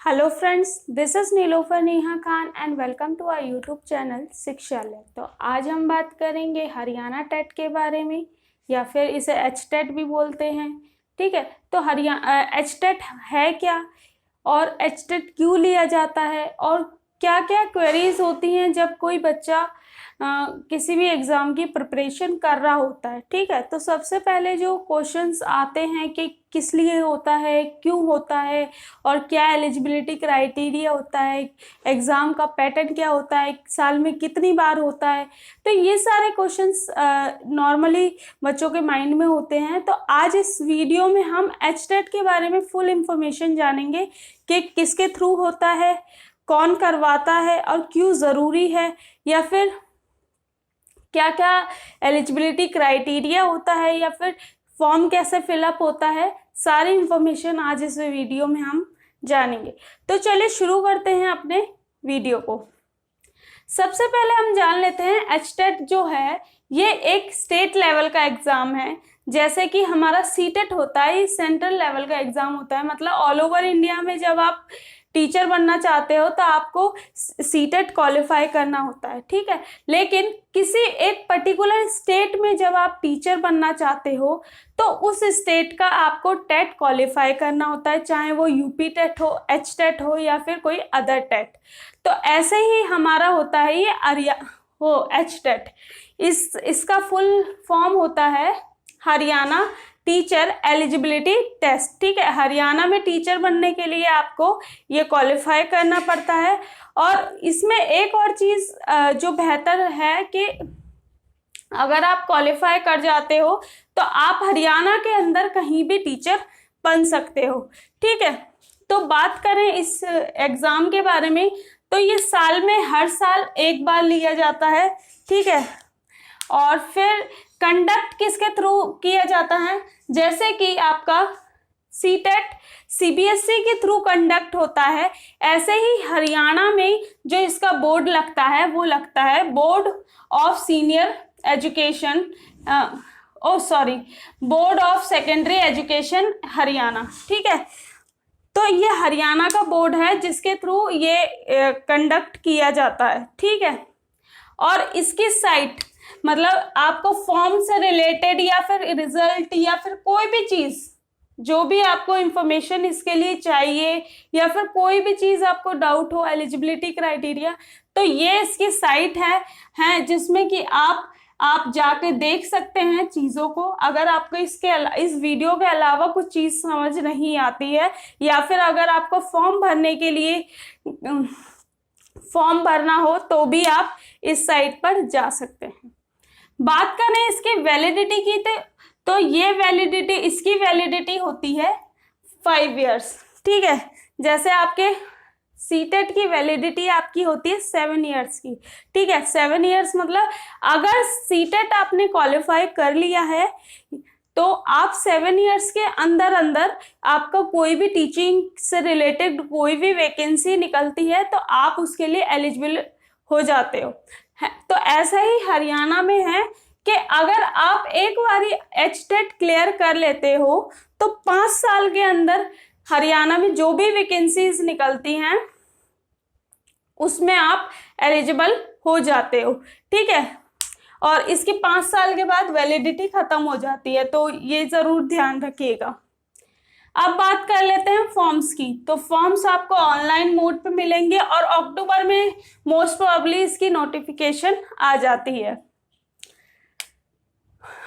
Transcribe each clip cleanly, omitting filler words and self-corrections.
Hello friends, this is Nilofar Neha Khan and welcome to our YouTube channel Shikshalaya. तो आज हम बात करेंगे हरियाणा टेट के बारे में, या फिर इसे एच टेट भी बोलते हैं। ठीक है, तो एच टेट है क्या, और एच टेट क्यों लिया जाता है, और क्या क्या क्वेरीज होती हैं जब कोई बच्चा किसी भी एग्ज़ाम की प्रिपरेशन कर रहा होता है। ठीक है, तो सबसे पहले जो क्वेश्चंस आते हैं कि किस लिए होता है, क्यों होता है, और क्या एलिजिबिलिटी क्राइटेरिया होता है, एग्ज़ाम का पैटर्न क्या होता है, साल में कितनी बार होता है। तो ये सारे क्वेश्चंस नॉर्मली बच्चों के माइंड में होते हैं। तो आज इस वीडियो में हम एच टेट के बारे में फुल इंफॉर्मेशन जानेंगे कि किसके थ्रू होता है, कौन करवाता है, और क्यों ज़रूरी है, या फिर क्या क्या एलिजिबिलिटी क्राइटेरिया होता है, या फिर फॉर्म कैसे फिलअप होता है। सारी इंफॉर्मेशन आज इस वीडियो में हम जानेंगे। तो चलिए शुरू करते हैं अपने वीडियो को। सबसे पहले हम जान लेते हैं एच टेट जो है ये एक स्टेट लेवल का एग्ज़ाम है। जैसे कि हमारा सी टेट होता है, ये सेंट्रल लेवल का एग्ज़ाम होता है। मतलब ऑल ओवर इंडिया में जब आप टीचर बनना चाहते हो तो आपको सी टेट क्वालिफाई करना होता है। ठीक है, लेकिन किसी एक पर्टिकुलर स्टेट में जब आप टीचर बनना चाहते हो तो उस स्टेट का आपको टेट क्वालिफाई करना होता है, चाहे वो यूपी टेट हो, एच टेट हो, या फिर कोई अदर टेट। तो ऐसे ही हमारा होता है ये एच टेट। इसका फुल फॉर्म होता है हरियाणा टीचर एलिजिबिलिटी टेस्ट। ठीक है, हरियाणा में टीचर बनने के लिए आपको ये क्वालिफाई करना पड़ता है। और इसमें एक और चीज़ जो बेहतर है कि अगर आप क्वालिफाई कर जाते हो तो आप हरियाणा के अंदर कहीं भी टीचर बन सकते हो। ठीक है, तो बात करें इस एग्ज़ाम के बारे में, तो ये साल में हर साल एक बार लिया जाता है। ठीक है, और फिर कंडक्ट किसके थ्रू किया जाता है, जैसे कि आपका सी टेट सीबीएसई के थ्रू कंडक्ट होता है, ऐसे ही हरियाणा में जो इसका बोर्ड लगता है वो लगता है board of senior education, board of secondary education Haryana. ठीक है, तो ये हरियाणा का बोर्ड है जिसके थ्रू ये कंडक्ट किया जाता है। ठीक है, और इसकी साइट मतलब आपको फॉर्म से रिलेटेड या फिर रिजल्ट या फिर कोई भी चीज़, जो भी आपको इंफॉर्मेशन इसके लिए चाहिए, या फिर कोई भी चीज़ आपको डाउट हो एलिजिबिलिटी क्राइटेरिया, तो ये इसकी साइट है जिसमें कि आप जाके देख सकते हैं चीज़ों को। अगर आपको इस वीडियो के अलावा कुछ चीज़ समझ नहीं आती है, या फिर अगर आपको फॉर्म भरने के लिए फॉर्म भरना हो तो भी आप इस साइट पर जा सकते हैं। बात करें इसकी वैलिडिटी की, तो ये इसकी वैलिडिटी होती है 5 इयर्स। ठीक है, जैसे आपके सी टेट की वैलिडिटी आपकी होती है 7 इयर्स की। ठीक है, 7 इयर्स मतलब अगर सी टेट आपने क्वालिफाई कर लिया है तो आप 7 इयर्स के अंदर अंदर आपका कोई भी टीचिंग से रिलेटेड कोई भी वैकेंसी निकलती है तो आप उसके लिए एलिजिबल हो जाते हो। तो ऐसा ही हरियाणा में है कि अगर आप एक बारी एच टेट क्लियर कर लेते हो तो 5 साल के अंदर हरियाणा में जो भी वैकेंसीज निकलती हैं उसमें आप एलिजिबल हो जाते हो। ठीक है, और इसकी 5 साल के बाद वैलिडिटी खत्म हो जाती है, तो ये जरूर ध्यान रखिएगा। अब बात कर लेते हैं फॉर्म्स की। तो फॉर्म्स आपको ऑनलाइन मोड पे मिलेंगे और अक्टूबर में मोस्ट प्रोबेबली इसकी नोटिफिकेशन आ जाती है,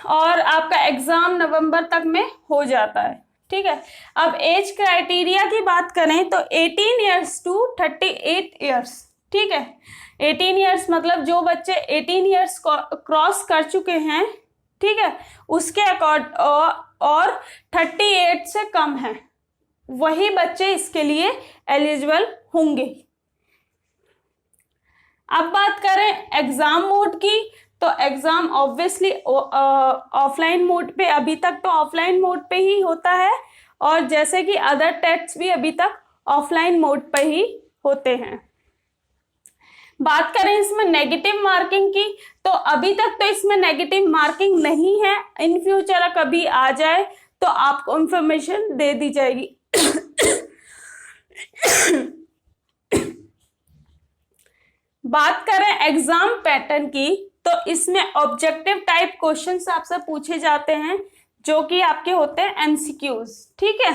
और आपका एग्जाम नवंबर तक में हो जाता है। ठीक है, अब एज क्राइटेरिया की बात करें तो 18 इयर्स टू 38 इयर्स। ठीक है, 18 इयर्स मतलब जो बच्चे 18 इयर्स क्रॉस कर चुके हैं, ठीक है, उसके अकॉर्ड और 38 से कम है, वही बच्चे इसके लिए एलिजिबल होंगे। अब बात करें एग्जाम मोड की, तो एग्जाम ऑब्वियसली ऑफलाइन मोड पे, अभी तक तो ऑफलाइन मोड पे ही होता है, और जैसे कि अदर टेस्ट्स भी अभी तक ऑफलाइन मोड पे ही होते हैं। बात करें इसमें नेगेटिव मार्किंग की, तो अभी तक तो इसमें नेगेटिव मार्किंग नहीं है। इन फ्यूचर कभी आ जाए तो आपको इंफॉर्मेशन दे दी जाएगी। बात करें एग्जाम पैटर्न की, तो इसमें ऑब्जेक्टिव टाइप क्वेश्चंस आपसे पूछे जाते हैं जो कि आपके होते हैं एमसीक्यूज। ठीक है,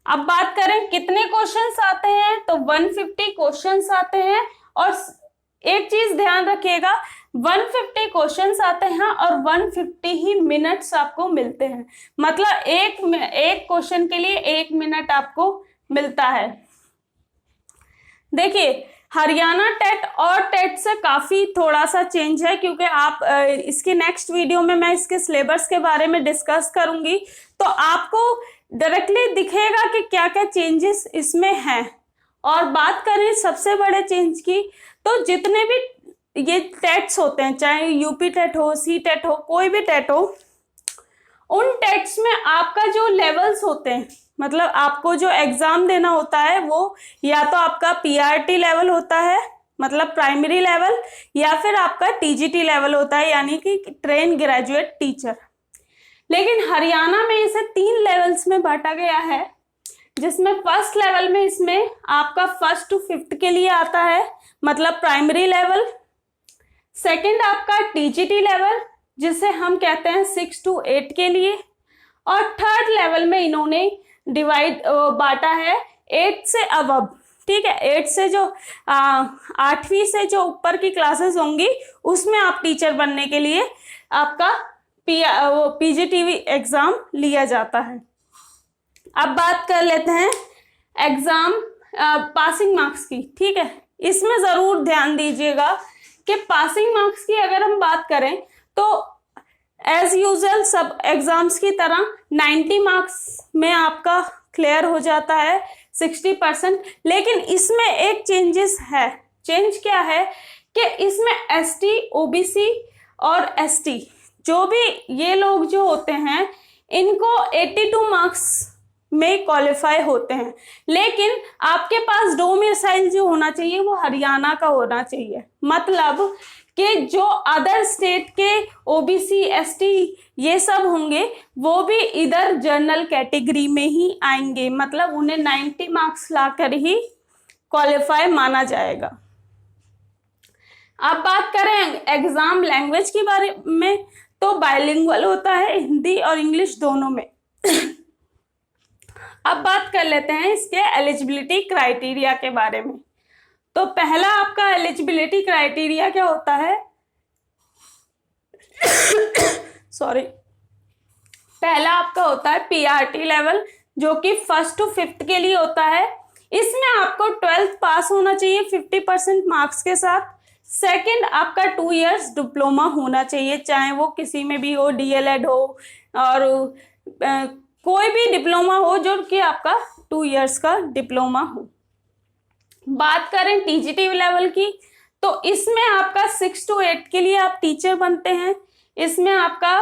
अब बात करें कितने क्वेश्चंस आते हैं, तो 150 क्वेश्चंस आते हैं। और एक चीज ध्यान रखिएगा, 150 क्वेश्चंस आते हैं और 150 ही मिनट्स आपको मिलते हैं। मतलब एक क्वेश्चन के लिए 1 मिनट आपको मिलता है। देखिए, हरियाणा टेट और टेट से काफी थोड़ा सा चेंज है, क्योंकि आप इसके नेक्स्ट वीडियो में मैं इसके सिलेबस के बारे में डिस्कस करूंगी, तो आपको डायरेक्टली दिखेगा कि क्या क्या चेंजेस इसमें हैं। और बात करें सबसे बड़े चेंज की, तो जितने भी ये टेट्स होते हैं, चाहे यूपी टेट हो, सी टेट हो, कोई भी टेट हो, उन टेट्स में आपका जो लेवल्स होते हैं, मतलब आपको जो एग्जाम देना होता है वो या तो आपका पीआरटी लेवल होता है, मतलब प्राइमरी लेवल, या फिर आपका टीजीटी लेवल होता है, यानी कि ट्रेन ग्रेजुएट टीचर। लेकिन हरियाणा में इसे 3 लेवल्स में बांटा गया है, जिसमें फर्स्ट लेवल में इसमें आपका 1st to 5th के लिए आता है, मतलब प्राइमरी लेवल। सेकंड आपका टीजीटी लेवल, जिसे हम कहते हैं 6 to 8 के लिए। और थर्ड लेवल में इन्होंने बांटा है 8 से अबव। ठीक है, 8 से जो 8वीं से जो ऊपर की क्लासेस होंगी, उसमें आप टीचर बनने के लिए आपका पीजीटीवी एग्जाम लिया जाता है। अब बात कर लेते हैं एग्जाम पासिंग मार्क्स की। ठीक है, इसमें जरूर ध्यान दीजिएगा कि पासिंग मार्क्स की अगर हम बात करें तो एज यूजुअल सब एग्जाम्स की तरह 90 मार्क्स में आपका क्लियर हो जाता है 60%। लेकिन इसमें एक चेंजेस है। चेंज क्या है कि इसमें एसटी, ओबीसी और एसटी जो भी ये लोग जो होते हैं, इनको 82 मार्क्स में क्वालिफाई होते हैं। लेकिन आपके पास डोमिसाइल जो होना चाहिए वो हरियाणा का होना चाहिए। मतलब कि जो अदर स्टेट के ओबीसी, एसटी ये सब होंगे, वो भी इधर जनरल कैटेगरी में ही आएंगे। मतलब उन्हें 90 मार्क्स लाकर ही क्वालिफाई माना जाएगा। अब बात करें एग्जाम लैंग्वेज के बारे में, तो बाइलिंगुअल होता है, हिंदी और इंग्लिश दोनों में। अब बात कर लेते हैं इसके एलिजिबिलिटी क्राइटेरिया के बारे में। तो पहला आपका एलिजिबिलिटी क्राइटेरिया क्या होता है सॉरी, पहला आपका होता है पीआरटी लेवल, जो कि 1st to 5th के लिए होता है। इसमें आपको 12th पास होना चाहिए 50% मार्क्स के साथ। सेकंड आपका 2 years डिप्लोमा होना चाहिए, चाहे वो किसी में भी हो, डीएलएड हो और कोई भी डिप्लोमा हो जो कि आपका 2 years का डिप्लोमा हो। बात करें टीजीटी लेवल की, तो इसमें आपका 6 to 8 के लिए आप टीचर बनते हैं। इसमें आपका,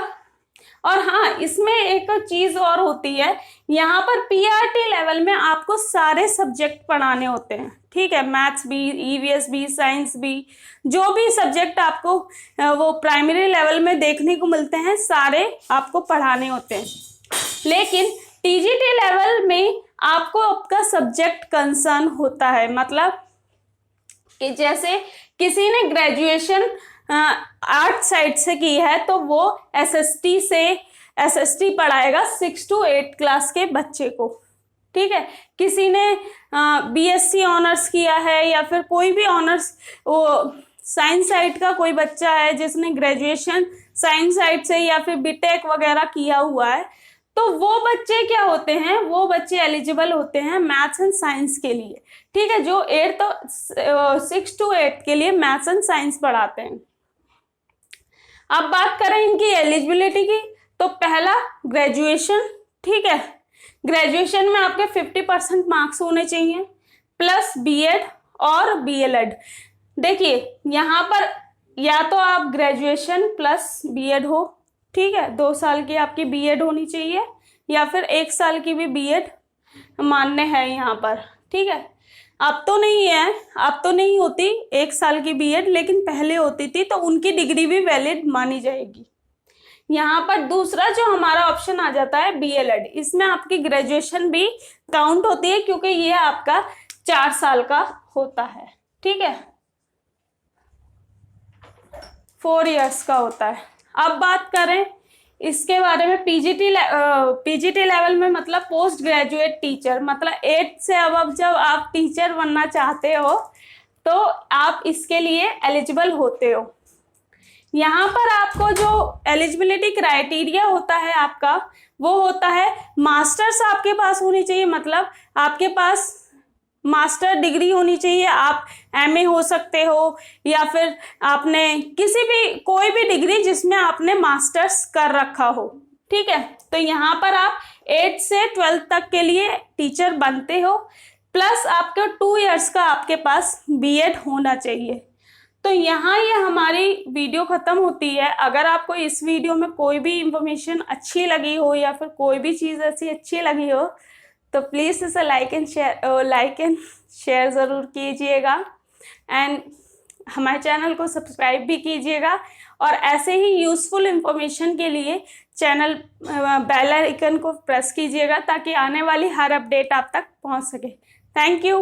और हाँ, इसमें एक चीज और होती है, यहाँ पर पीआरटी लेवल में आपको सारे सब्जेक्ट पढ़ाने होते हैं। ठीक है, मैथ्स भी, ईवीएस भी, साइंस भी, जो भी सब्जेक्ट आपको वो प्राइमरी लेवल में देखने को मिलते हैं, सारे आपको पढ़ाने होते हैं। लेकिन टीजीटी लेवल में आपको आपका सब्जेक्ट कंसर्न होता है। मतलब कि जैसे किसी ने ग्रेजुएशन आर्ट साइड से की है, तो वो एसएसटी पढ़ाएगा 6 to 8 क्लास के बच्चे को। ठीक है, किसी ने बीएससी ऑनर्स किया है, या फिर कोई भी ऑनर्स, वो साइंस साइड का कोई बच्चा है जिसने ग्रेजुएशन साइंस साइड से या फिर बीटेक वगैरह किया हुआ है, तो वो बच्चे क्या होते हैं, वो बच्चे एलिजिबल होते हैं मैथ्स एंड साइंस के लिए। ठीक है, जो 6 to 8 के लिए मैथ्स एंड साइंस पढ़ाते हैं। अब बात करें इनकी एलिजिबिलिटी की, तो पहला ग्रेजुएशन। ठीक है, ग्रेजुएशन में आपके 50% मार्क्स होने चाहिए, प्लस बीएड और बीएलएड। देखिए, यहाँ पर या तो आप ग्रेजुएशन प्लस बीएड हो, ठीक है, 2 साल की आपकी बीएड होनी चाहिए, या फिर 1 साल की भी बीएड मान्य है यहाँ पर। ठीक है, अब तो नहीं है, अब तो नहीं होती 1 साल की बीएड, लेकिन पहले होती थी, तो उनकी डिग्री भी वैलिड मानी जाएगी। यहाँ पर दूसरा जो हमारा ऑप्शन आ जाता है बीएलएड, इसमें आपकी ग्रेजुएशन भी काउंट होती है, क्योंकि ये आपका 4 साल का होता है। ठीक है, 4 इयर्स का होता है। अब बात करें इसके बारे में, पीजीटी लेवल में मतलब पोस्ट ग्रेजुएट टीचर, मतलब 8 से अब जब आप टीचर बनना चाहते हो तो आप इसके लिए एलिजिबल होते हो। यहाँ पर आपको जो एलिजिबिलिटी क्राइटेरिया होता है आपका, वो होता है मास्टर्स आपके पास होनी चाहिए, मतलब आपके पास मास्टर डिग्री होनी चाहिए। आप एमए हो सकते हो या फिर आपने कोई भी डिग्री जिसमें आपने मास्टर्स कर रखा हो, ठीक है। तो यहाँ पर आप 8 से 12 तक के लिए टीचर बनते हो, प्लस आपके 2 इयर्स का आपके पास बीएड होना चाहिए। तो यहाँ ये हमारी वीडियो खत्म होती है। अगर आपको इस वीडियो में कोई भी इंफॉर्मेशन अच्छी लगी हो या फिर कोई भी चीज़ ऐसी अच्छी लगी हो तो प्लीज़ इसे लाइक एंड शेयर ज़रूर कीजिएगा, एंड हमारे चैनल को सब्सक्राइब भी कीजिएगा। और ऐसे ही यूज़फुल इंफॉर्मेशन के लिए चैनल बेल आइकन को प्रेस कीजिएगा ताकि आने वाली हर अपडेट आप तक पहुंच सके। Thank you.